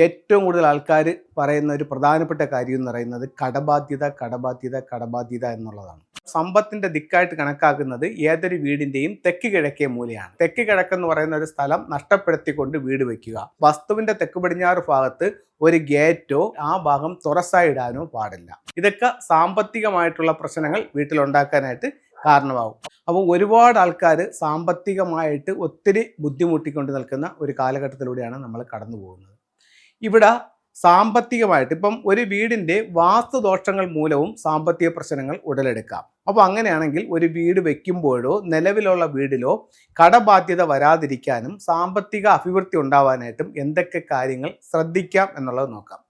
ഏറ്റവും കൂടുതൽ ആൾക്കാർ പറയുന്ന ഒരു പ്രധാനപ്പെട്ട കാര്യം എന്ന് പറയുന്നത് കടബാധ്യത എന്നുള്ളതാണ്. സമ്പത്തിന്റെ ദിക്കായിട്ട് കണക്കാക്കുന്നത് ഏതൊരു വീടിന്റെയും തെക്ക് കിഴക്കേ മൂലയാണ്. തെക്ക് കിഴക്കെന്ന് പറയുന്ന ഒരു സ്ഥലം നഷ്ടപ്പെടുത്തിക്കൊണ്ട് വീട് വെക്കുക. വസ്തുവിന്റെ തെക്ക് പടിഞ്ഞാറ് ഭാഗത്ത് ഒരു ഗേറ്റോ ആ ഭാഗം തുറസായിടാനോ പാടില്ല. ഇതൊക്കെ സാമ്പത്തികമായിട്ടുള്ള പ്രശ്നങ്ങൾ വീട്ടിലുണ്ടാക്കാനായിട്ട് കാരണമാകും. അപ്പോൾ ഒരുപാട് ആൾക്കാർ സാമ്പത്തികമായിട്ട് ഒത്തിരി ബുദ്ധിമുട്ടിക്കൊണ്ട് നിൽക്കുന്ന ഒരു കാലഘട്ടത്തിലൂടെയാണ് നമ്മൾ കടന്നു പോകുന്നത്. ഇവിടെ സാമ്പത്തികമായിട്ട് ഇപ്പം ഒരു വീടിൻ്റെ വാസ്തുദോഷങ്ങൾ മൂലവും സാമ്പത്തിക പ്രശ്നങ്ങൾ ഉടലെടുക്കാം. അപ്പോൾ അങ്ങനെയാണെങ്കിൽ ഒരു വീട് വയ്ക്കുമ്പോഴോ നിലവിലുള്ള വീടിലോ കടബാധ്യത വരാതിരിക്കാനും സാമ്പത്തിക അഭിവൃദ്ധി ഉണ്ടാവാനായിട്ടും എന്തൊക്കെ കാര്യങ്ങൾ ശ്രദ്ധിക്കാം എന്നുള്ളത് നോക്കാം.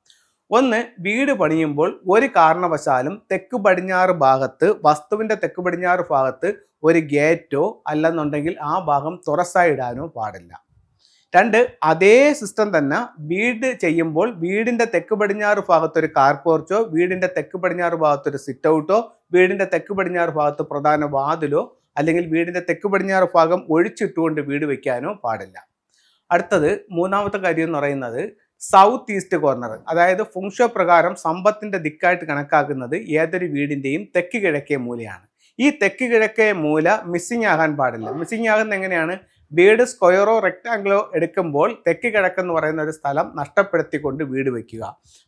ഒന്ന്, വീട് പണിയുമ്പോൾ ഒരു കാരണവശാലും തെക്ക് പടിഞ്ഞാറ് ഭാഗത്ത് വസ്തുവിൻ്റെ തെക്ക് പടിഞ്ഞാറ് ഭാഗത്ത് ഒരു ഗേറ്റോ അല്ലെന്നുണ്ടെങ്കിൽ ആ ഭാഗം തുറസായിടാനോ പാടില്ല. രണ്ട്, അതേ സിസ്റ്റം തന്നെ വീട് ചെയ്യുമ്പോൾ വീടിൻ്റെ തെക്ക് പടിഞ്ഞാറ് ഭാഗത്ത് ഒരു കാർ പോർച്ചോ, വീടിൻ്റെ തെക്ക് പടിഞ്ഞാറ് ഭാഗത്ത് ഒരു സിറ്റ് ഔട്ടോ, വീടിൻ്റെ തെക്ക് പടിഞ്ഞാറ് ഭാഗത്ത് പ്രധാന വാതിലോ അല്ലെങ്കിൽ വീടിൻ്റെ തെക്ക് പടിഞ്ഞാറ് ഭാഗം ഒഴിച്ചിട്ടുകൊണ്ട് വീട് വയ്ക്കാനോ പാടില്ല. അടുത്തത് മൂന്നാമത്തെ കാര്യം എന്ന് പറയുന്നത് സൗത്ത് ഈസ്റ്റ് കോർണർ, അതായത് ഫുങ്ഷോ പ്രകാരം സമ്പത്തിന്റെ ദിക്കായിട്ട് കണക്കാക്കുന്നത് ഏതൊരു വീടിന്റെയും തെക്ക് കിഴക്കേ മൂലയാണ്. ഈ തെക്ക് കിഴക്കേ മൂല മിസ്സിംഗ് ആകാൻ പാടില്ല. മിസ്സിംഗ് ആകുന്ന എങ്ങനെയാണ്? വീട് സ്ക്വയറോ റെക്ടാങ്കിളോ എടുക്കുമ്പോൾ തെക്ക് കിഴക്കെന്ന് പറയുന്ന ഒരു സ്ഥലം നഷ്ടപ്പെടുത്തിക്കൊണ്ട് വീട് വയ്ക്കുക.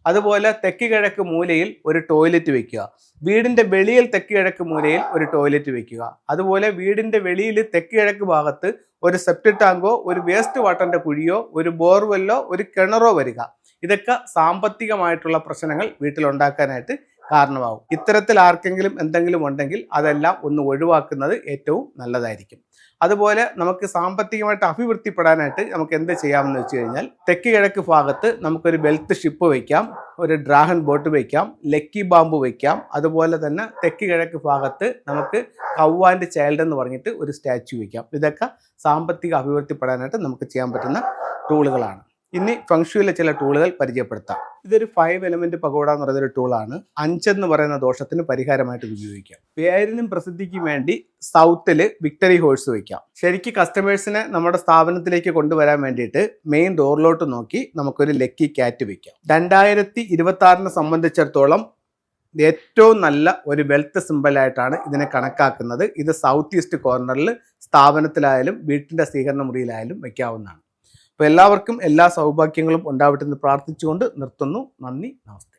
അതുപോലെ തെക്ക് കിഴക്ക് മൂലയിൽ ഒരു ടോയ്ലറ്റ് വയ്ക്കുക. വീടിൻ്റെ വെളിയിൽ തെക്ക് കിഴക്ക് മൂലയിൽ ഒരു ടോയ്ലറ്റ് വയ്ക്കുക. അതുപോലെ വീടിൻ്റെ വെളിയിൽ തെക്ക് കിഴക്ക് ഭാഗത്ത് ഒരു സെപ്റ്റിക് ടാങ്കോ ഒരു വേസ്റ്റ് വാട്ടറിൻ്റെ കുഴിയോ ഒരു ബോർവെല്ലോ ഒരു കിണറോ വരിക. ഇതൊക്കെ സാമ്പത്തികമായിട്ടുള്ള പ്രശ്നങ്ങൾ വീട്ടിലുണ്ടാക്കാനായിട്ട് കാരണമാകും. ഇത്തരത്തിൽ ആർക്കെങ്കിലും എന്തെങ്കിലും ഉണ്ടെങ്കിൽ അതെല്ലാം ഒന്ന് ഒഴിവാക്കുന്നത് ഏറ്റവും നല്ലതായിരിക്കും. അതുപോലെ നമുക്ക് സാമ്പത്തികമായിട്ട് അഭിവൃദ്ധിപ്പെടാനായിട്ട് നമുക്ക് എന്ത് ചെയ്യാമെന്ന് വെച്ച് കഴിഞ്ഞാൽ തെക്ക് കിഴക്ക് ഭാഗത്ത് നമുക്കൊരു വെൽത്ത് ഷിപ്പ് വയ്ക്കാം, ഒരു ഡ്രാഗൺ ബോട്ട് വയ്ക്കാം, ലക്കി ബാമ്പ് വയ്ക്കാം. അതുപോലെ തന്നെ തെക്ക് കിഴക്ക് ഭാഗത്ത് നമുക്ക് കൗ ആൻഡ് ചൈൽഡ് എന്ന് പറഞ്ഞിട്ട് ഒരു സ്റ്റാച്യു വയ്ക്കാം. ഇതൊക്കെ സാമ്പത്തിക അഭിവൃദ്ധിപ്പെടാനായിട്ട് നമുക്ക് ചെയ്യാൻ പറ്റുന്ന ടൂളുകളാണ്. ഇനി ഫംഗ്ഷനിലെ ചില ടൂളുകൾ പരിചയപ്പെടുത്താം. ഇതൊരു 5 എലമെന്റ് പഗോഡ എന്ന് പറയുന്നൊരു ടൂളാണ്. 5 എന്ന് പറയുന്ന ദോഷത്തിന് പരിഹാരമായിട്ട് ഉപയോഗിക്കാം. പേരിനും പ്രസിദ്ധിക്കും വേണ്ടി സൗത്തിൽ വിക്ടറി ഹോഴ്സ് വയ്ക്കാം. ശരിക്കും കസ്റ്റമേഴ്സിനെ നമ്മുടെ സ്ഥാപനത്തിലേക്ക് കൊണ്ടുവരാൻ വേണ്ടിയിട്ട് മെയിൻ ഡോറിലോട്ട് നോക്കി നമുക്കൊരു ലക്കി ക്യാറ്റ് വയ്ക്കാം. 2026 സംബന്ധിച്ചിടത്തോളം ഏറ്റവും നല്ല ഒരു വെൽത്ത് സിമ്പലായിട്ടാണ് ഇതിനെ കണക്കാക്കുന്നത്. ഇത് സൗത്ത് ഈസ്റ്റ് കോർണറിൽ സ്ഥാപനത്തിലായാലും വീട്ടിൻ്റെ സ്വീകരണ മുറിയിലായാലും വയ്ക്കാവുന്നതാണ്. അപ്പോൾ എല്ലാവർക്കും എല്ലാ സൗഭാഗ്യങ്ങളും ഉണ്ടാവട്ടെ എന്ന് പ്രാർത്ഥിച്ചുകൊണ്ട് നിർത്തുന്നു. നന്ദി, നമസ്തേ.